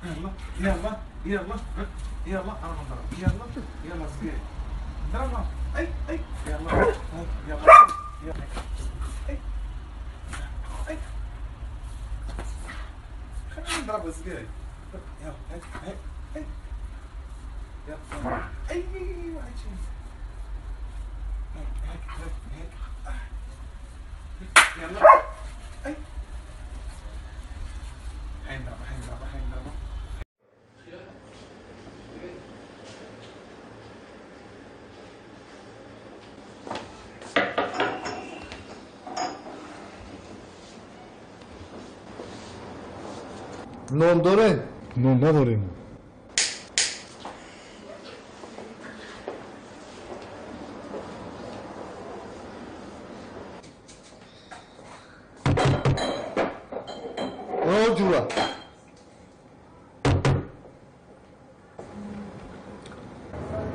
يلا يلا يلا انا بضرب يلا يلا صغير ضربها اي يلا يلا يلا اي خلينا نضرب صغير يلا هي يلا ايوه هيك يلا اي هنضربها نون داره؟ نون نداریم. جورا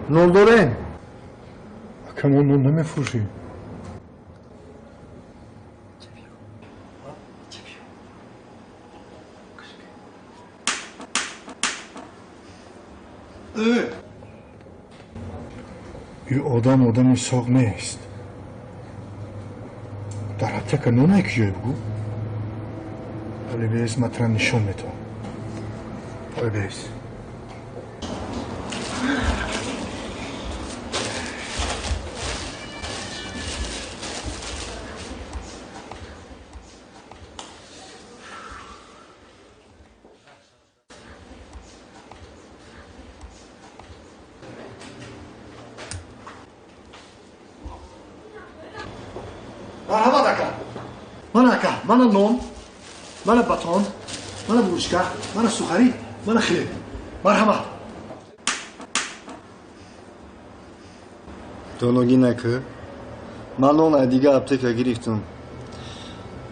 نون داره؟ اکم ما نون نمیفروشیم. این آدم ساق نیست. در حتی که نونه که جای بگو ولی بیس مطرح نشون میتون ولی بیس مرحبا دکا من اکا من نون من باتون من بروشکا من سوخاری من خیلی مرحبا دونوگی نکه من اون دیگه اپتکا گرفتم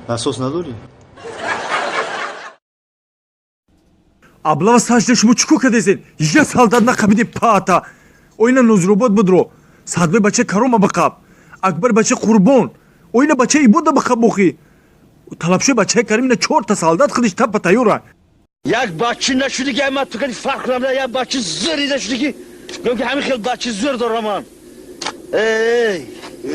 اساس نداری؟ Abla saçlaş mu çukur kadesin. Ya saldanna kabidi pata. Oyna nuzrobot budro. Sadve bache karoma bakab. Akbar bache qurbon. Oyna bache iboda bakab boxi. Talabşe bache karimne 4 ta saldat qilish tap tayyoran. یک بچه نشدی که اما تو کنی فخر نمیده یک بچه زری نشدی که گم که همین خیلی بچه زر دارم من ای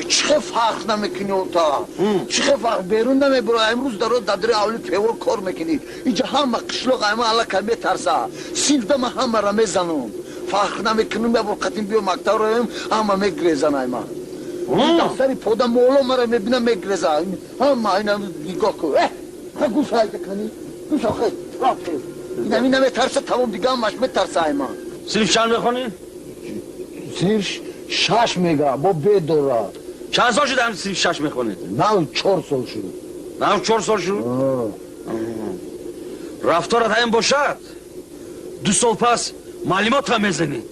چه فخر نمیکنی اوتا چه فخر بیرون نمیبرو امروز درو دادری اولی پیور کار میکنی اینجا همه قشلوق همه الله کلمه ترسه سیلدم همه را میزنم فخر نمیکنم یا قدیم بیو مکتب رو همه میگریزن ایما دفتری پودا مولا مرا میبینم میگریزن همه اینا نگاه کن اه گوش های کنی گوش آخه این نمیترسه تمام دیگه همش میترسه ایما سلیف چند میخونی؟ سیرش شش میگه با به دورا چند سال شده هم سلیف شش میخونی؟ نه 4 سال شده نه 4 سال شده؟ رفتارت هم باشد 2 سال پس معلومات هم میزنی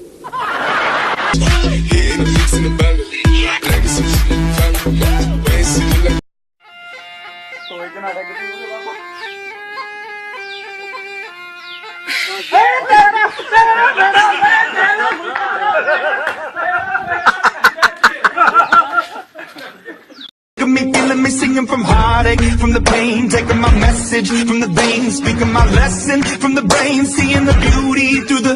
Me feeling me singing from heartache, from the pain, taking my message from the veins, speaking my lesson from the brain, seeing the beauty through the